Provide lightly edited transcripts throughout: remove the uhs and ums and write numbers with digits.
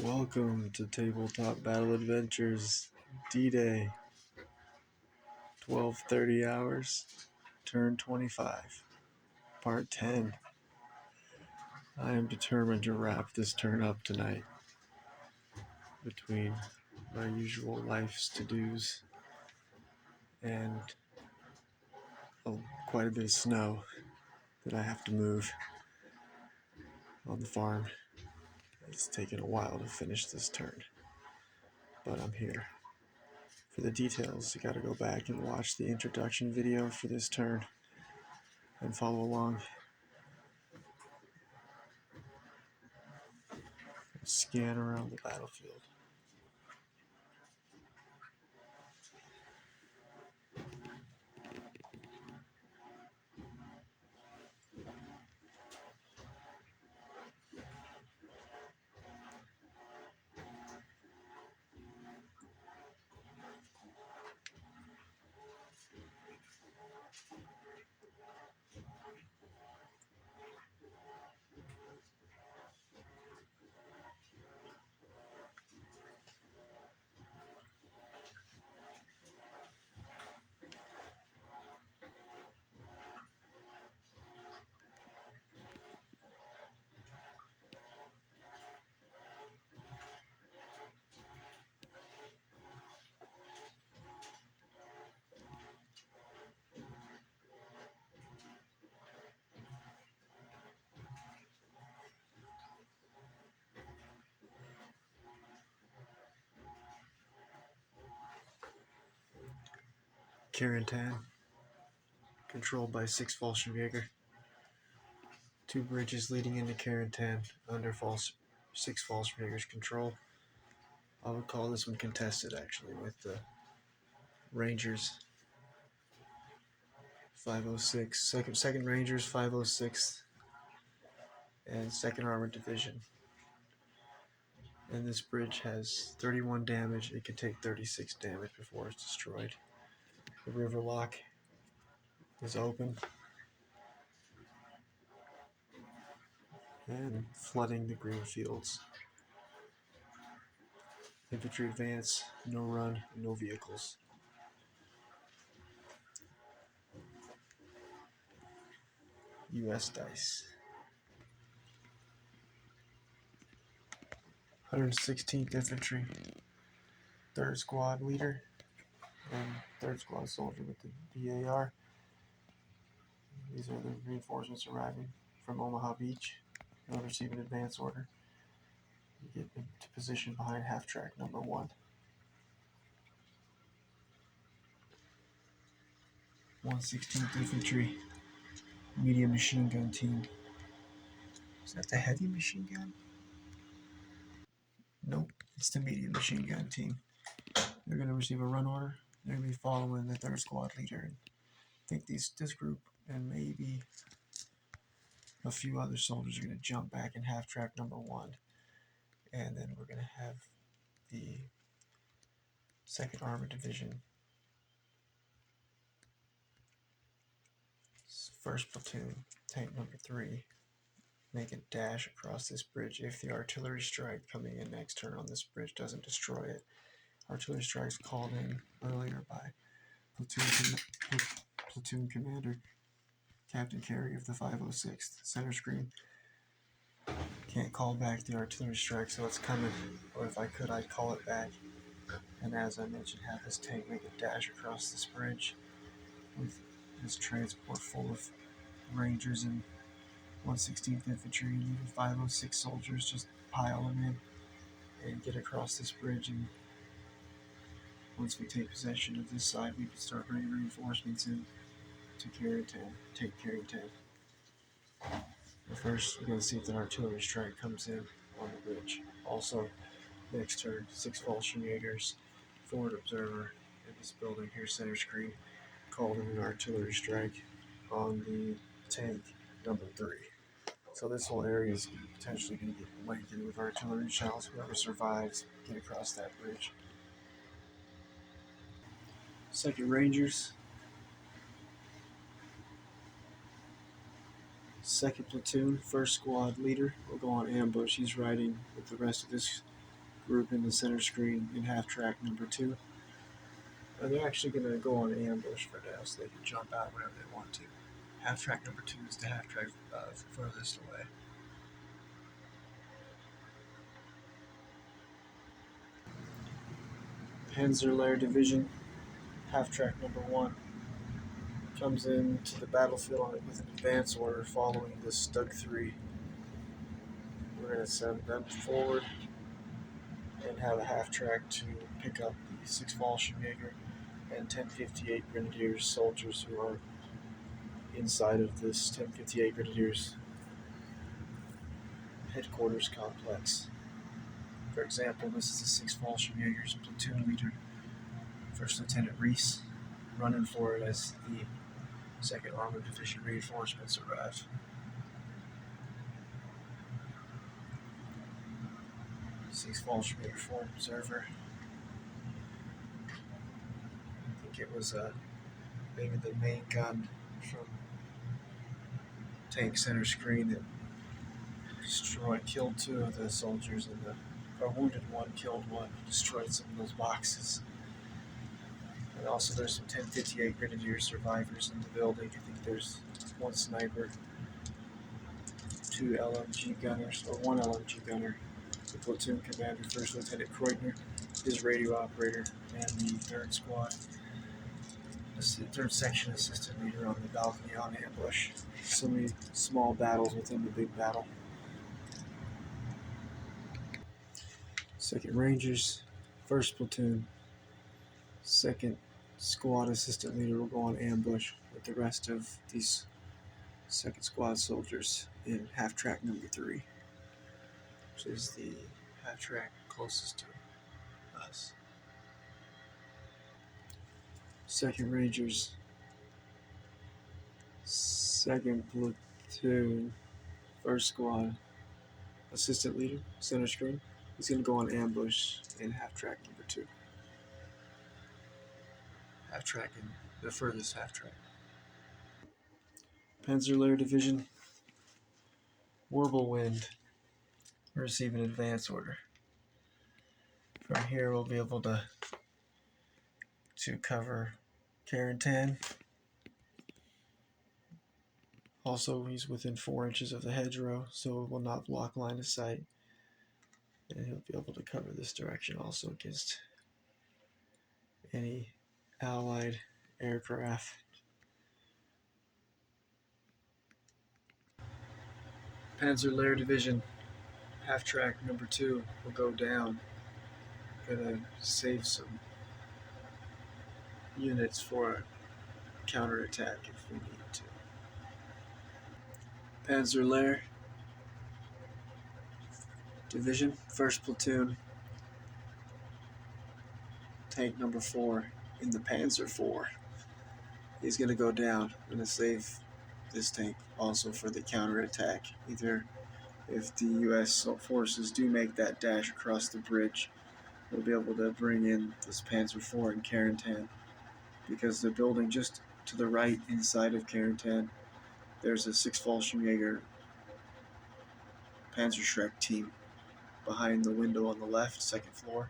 Welcome to Tabletop Battle Adventures D-Day 1230 hours Turn 25 Part 10. I am determined to wrap this turn up tonight between my usual life's to-dos and quite a bit of snow that I have to move on the farm. It's taken a while to finish this turn, but I'm here. For the details, you gotta go back and watch the introduction video for this turn and follow along. Scan around the battlefield. Carentan, controlled by 6 Fallschirmjäger. 2 bridges leading into Carentan under 6 Fallschirmjäger's control. I would call this one contested, actually, with the Rangers 506, second Rangers 506, and 2nd Armored Division. And this bridge has 31 damage. It can take 36 damage before it's destroyed. The river lock is open and flooding the green fields. Infantry advance, no run, no vehicles. US dice. 116th Infantry, 3rd Squad leader, and 3rd Squad soldier with the DAR. These are the reinforcements arriving from Omaha Beach. They'll receive an advance order. You get into position behind half track number 1. 116th Infantry, medium machine gun team. Is that the heavy machine gun? Nope, it's the medium machine gun team. They're going to receive a run order. They're going to be following the 3rd Squad leader. And I think this group and maybe a few other soldiers are going to jump back in half track number 1. And then we're going to have the 2nd Armored Division, 1st Platoon, tank number 3, make a dash across this bridge if the artillery strike coming in next turn on this bridge doesn't destroy it. Artillery strikes called in earlier by platoon commander Captain Carey of the 506th. Center screen. Can't call back the artillery strike, so it's coming. Or if I could, I'd call it back. And as I mentioned, have this tank make a dash across this bridge with this transport full of Rangers and 116th Infantry and even 506 soldiers. Just pile them in and get across this bridge. And once we take possession of this side, we can start bringing reinforcements in to Carentan, take Carentan. But first, we're going to see if an artillery strike comes in on the bridge. Also, next turn, 6 Fallschirmjägers, forward observer in this building here, center screen, called in an artillery strike on the tank number 3. So this whole area is potentially going to get blanketed with artillery shells. Whoever survives, get across that bridge. 2nd Rangers, 2nd Platoon, 1st Squad leader will go on ambush. He's riding with the rest of this group in the center screen in half track number 2. They're actually going to go on ambush for now, so they can jump out whenever they want to. Half track number 2 is the half track furthest away. Panzer Division, half track number 1, comes into the battlefield with an advance order following the Stug 3. We're going to send them forward and have a half track to pick up the 6 Fallschirmjäger and 1058 Grenadiers soldiers who are inside of this 1058 Grenadiers headquarters complex. For example, this is the 6 Fallschirmjäger's platoon leader, First Lieutenant Reese, running for it as the 2nd Armored Division reinforcements arrive. Six Fallschirmjäger Forward Observer. I think it was maybe the main gun from tank center screen that killed 2 of the soldiers, or wounded 1, killed 1, destroyed some of those boxes. And also there's some 1058 Grenadier survivors in the building. I think there's 1 sniper, 2 LMG gunners, or 1 LMG gunner, the platoon commander, First Lieutenant Kreutner, his radio operator, and the 3rd squad, the 3rd section assistant leader on the balcony on ambush. So many small battles within the big battle. 2nd Rangers, 1st platoon, 2nd squad assistant leader will go on ambush with the rest of these 2nd squad soldiers in half track number 3, which is the half track closest to us. 2nd Rangers, 2nd platoon, 1st squad assistant leader, center screen. He's going to go on ambush in half track number 2. Half track in the furthest half track. Panzer Division, Wirbelwind, receive an advance order. From here we'll be able to cover Carentan. Also, he's within 4 inches of the hedgerow, so it will not block line of sight. And he'll be able to cover this direction also against any Allied aircraft. Panzer Division, half track number 2 will go down. Gonna save some units for a counterattack if we need to. Panzer Division, 1st platoon, tank number 4 in the Panzer IV. He's going to go down. I'm going to save this tank also for the counterattack. Either if the U.S. forces do make that dash across the bridge, we'll be able to bring in this Panzer IV in Carentan, because the building just to the right inside of Carentan, there's a 6 Fallschirmjäger Panzerschreck team behind the window on the left, 2nd floor.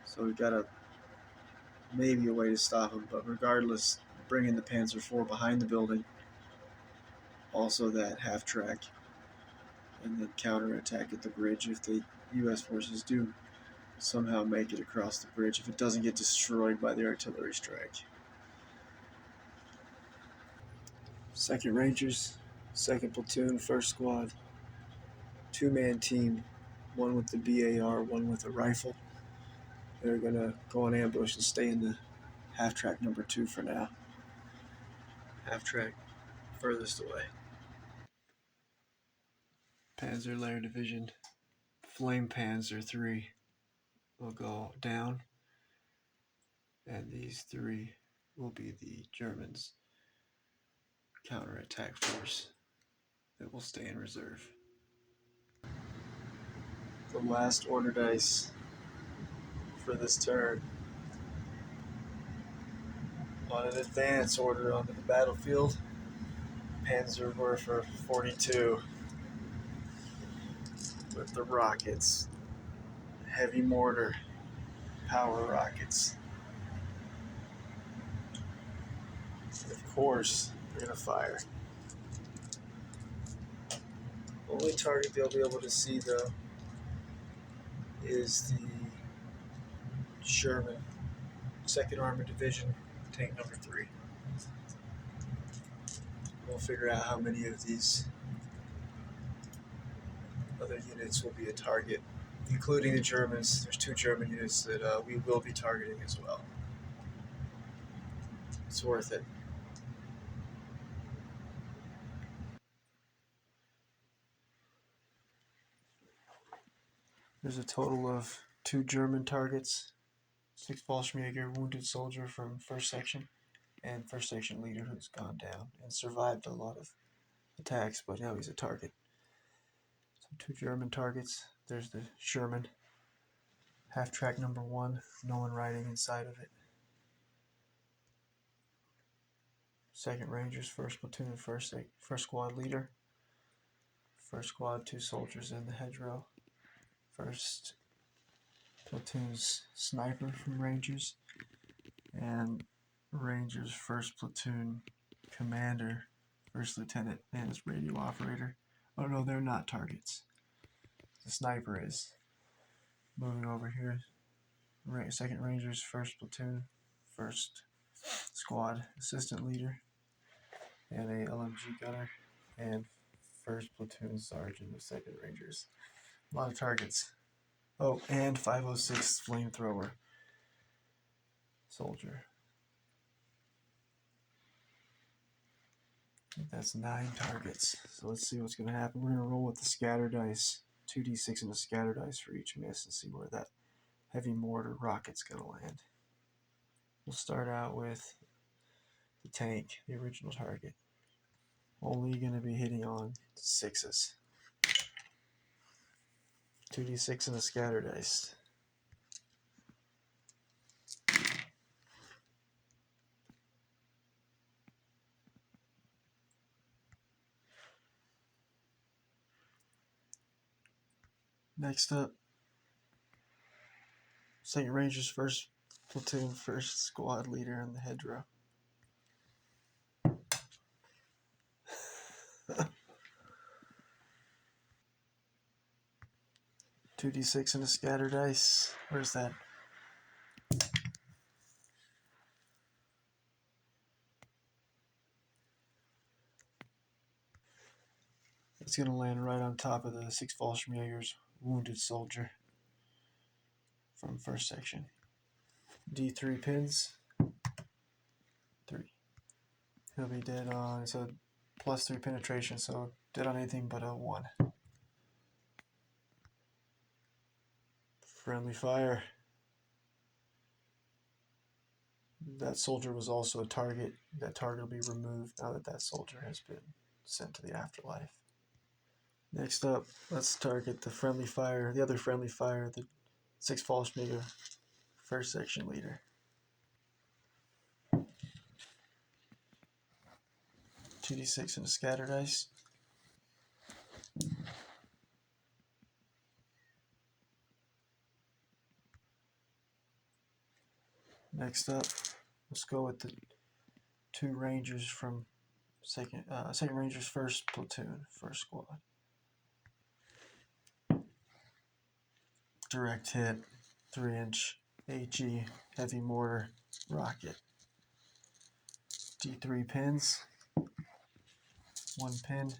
So we've got maybe a way to stop them, but regardless, bringing the Panzer IV behind the building, also that half track, and then counterattack at the bridge if the U.S. forces do somehow make it across the bridge, if it doesn't get destroyed by the artillery strike. 2nd Rangers, 2nd platoon, 1st squad, 2-man team, 1 with the BAR, 1 with a rifle. They're going to go on ambush and stay in the half track number 2 for now. Half track furthest away. Panzer Division, Flame Panzer III will go down, and these 3 will be the Germans' counterattack force that will stay in reserve. The last order dice for this turn. On an advance order onto the battlefield, Panzerwerfer 42 with the rockets heavy mortar power rockets. Of course, they're gonna fire. Only target they'll be able to see though is the Sherman 2nd Armored Division tank number 3. We'll figure out how many of these other units will be a target, including the Germans. There's 2 German units that we will be targeting as well. It's worth it. There's a total of 2 German targets, 6 Fallschirmjäger wounded soldier from 1st section, and 1st section leader who's gone down and survived a lot of attacks, but now he's a target. So 2 German targets. There's the Sherman, half-track number 1, no one riding inside of it. 2nd Rangers, 1st platoon, 1st squad leader. 1st squad, 2 soldiers in the hedgerow. 1st platoon's sniper from Rangers, and Rangers 1st platoon commander, 1st lieutenant, and his radio operator. Oh no, they're not targets. The sniper is. Moving over here, 2nd Rangers 1st platoon, 1st squad assistant leader, and a LMG gunner, and 1st platoon sergeant of 2nd Rangers. A lot of targets. Oh, and 506 flamethrower soldier. That's 9 targets. So let's see what's going to happen. We're going to roll with the scatter dice. 2d6 and a scatter dice for each miss and see where that heavy mortar rocket's going to land. We'll start out with the tank, the original target. Only going to be hitting on 6s. 2d6 and a scatter dice. Next up, 2nd Rangers 1st platoon, 1st squad leader in the hedgerow. 2d6 and a scatter dice. Where's that? It's going to land right on top of the 6 Fallschirmjäger's wounded soldier from 1st section. D3 pins. 3. He'll be dead on, it's a +3 penetration, so dead on anything but a 1. Friendly fire. That soldier was also a target. That target will be removed now that that soldier has been sent to the afterlife. Next up, let's target the friendly fire, the other friendly fire, the 6 Fallschirmjäger 1st section leader. 2d6 and a scatter dice. Next up, let's go with the 2 Rangers from 2nd Rangers 1st platoon, 1st squad. Direct hit, 3-inch HE heavy mortar rocket. D3 pins. 1 pin.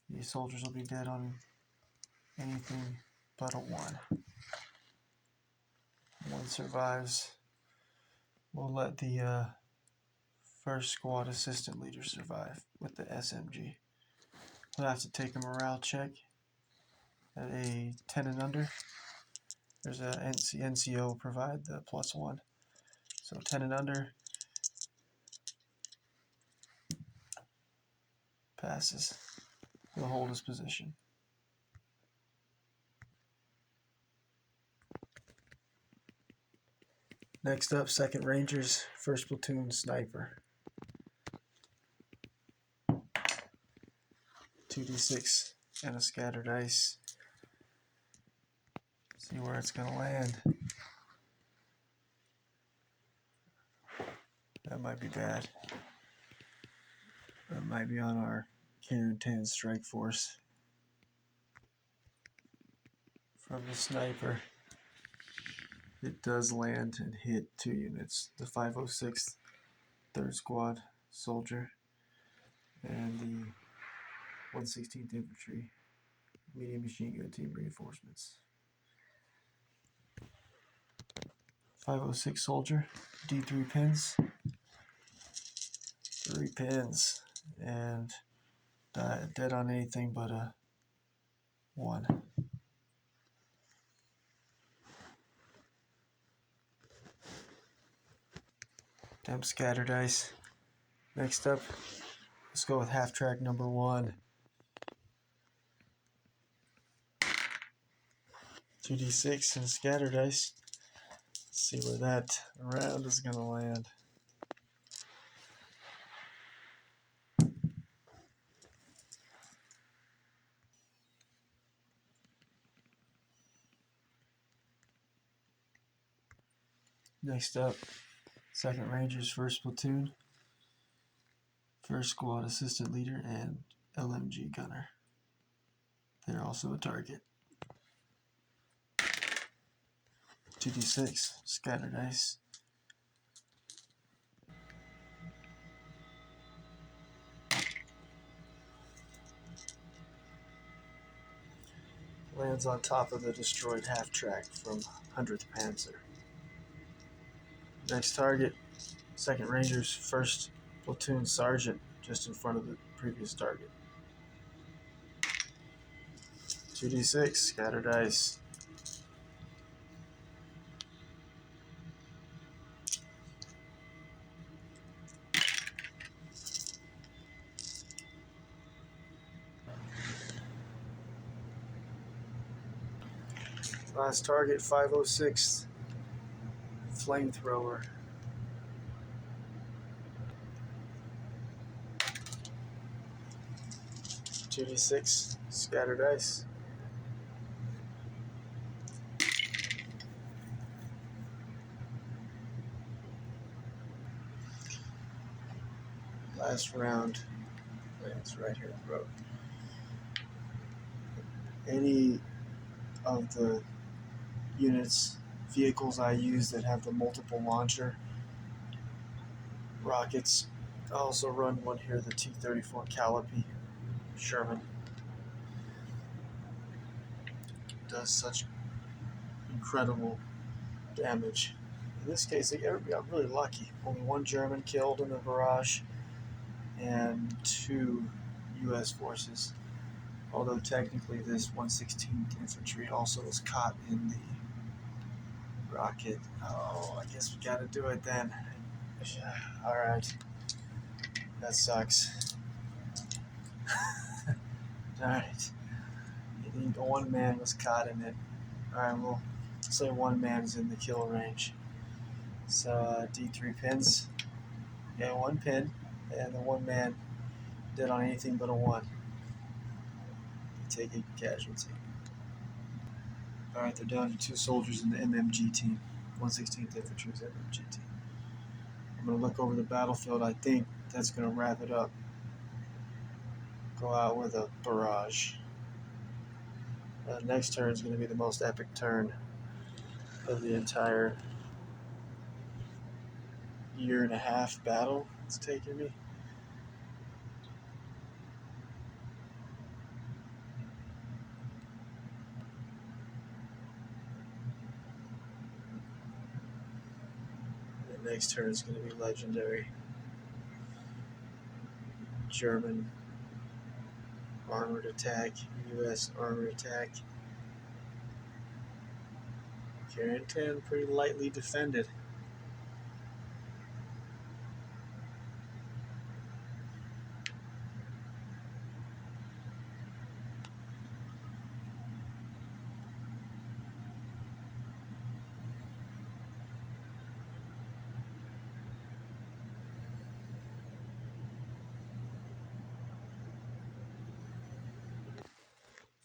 These soldiers will be dead on anything but a 1. 1 survives. We'll let the 1st squad assistant leader survive with the SMG. We'll have to take a morale check at a 10 and under. There's a NCO provide the +1. So 10 and under passes. He'll hold his position. Next up, 2nd Rangers, 1st platoon sniper. 2d6 and a scatter dice. See where it's going to land. That might be bad. That might be on our Turn10 strike force. From the sniper, it does land and hit 2 units. The 506th 3rd Squad soldier and the 116th Infantry medium machine gun team reinforcements. 506 soldier, D3 pins, 3 pins, and dead on anything but a 1. Damn scatter dice. Next up, let's go with half track number 1. 2d6 and scatter dice. Let's see where that round is going to land. Next up, 2nd Rangers 1st Platoon, 1st Squad Assistant Leader, and LMG Gunner. They're also a target. 2d6, scatter dice. Lands on top of the destroyed half-track from 100th Panzer. Next target, 2nd Rangers 1st Platoon Sergeant, just in front of the previous target. 2d6, scatter dice. Last target, 506th Flamethrower. 2d6, scatter dice. Last round lands right here in the road. Any of the units, vehicles I use that have the multiple launcher rockets. I also run one here, the T-34 Calliope Sherman. Does such incredible damage. In this case, I got really lucky. Only 1 German killed in the barrage and 2 U.S. forces. Although technically this 116th Infantry also was caught in the rocket. Oh, I guess we gotta do it then. Alright. That sucks. Alright. I think 1 man was caught in it. Alright, we'll say 1 man is in the kill range. So, D3 pins. Yeah, 1 pin. And the 1 man dead on anything but a 1. Take a casualty. Alright, they're down to 2 soldiers in the MMG team. 116th Infantry's MMG team. I'm going to look over the battlefield. I think that's going to wrap it up. Go out with a barrage. Next turn is going to be the most epic turn of the entire 1.5-year battle it's taken me. The next turn is going to be legendary. German armored attack, U.S. armored attack. Turn10 pretty lightly defended.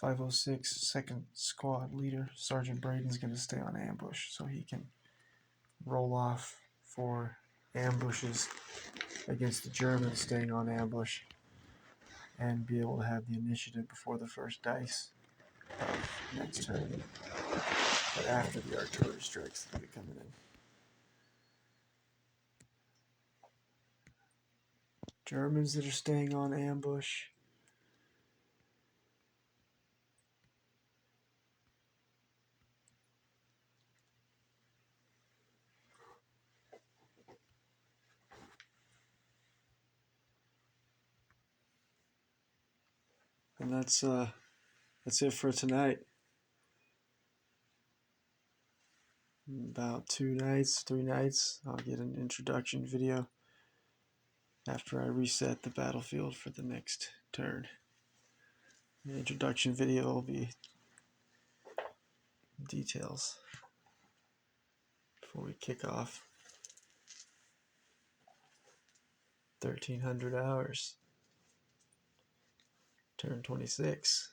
506 second squad leader, Sergeant Braden's going to stay on ambush so he can roll off for ambushes against the Germans, staying on ambush, and be able to have the initiative before the first dice of next turn, but after the artillery strikes that will be coming in. Germans that are staying on ambush. And that's it for tonight. About 3 nights, I'll get an introduction video after I reset the battlefield for the next turn. The introduction video will be details before we kick off 1300 hours. Turn 26.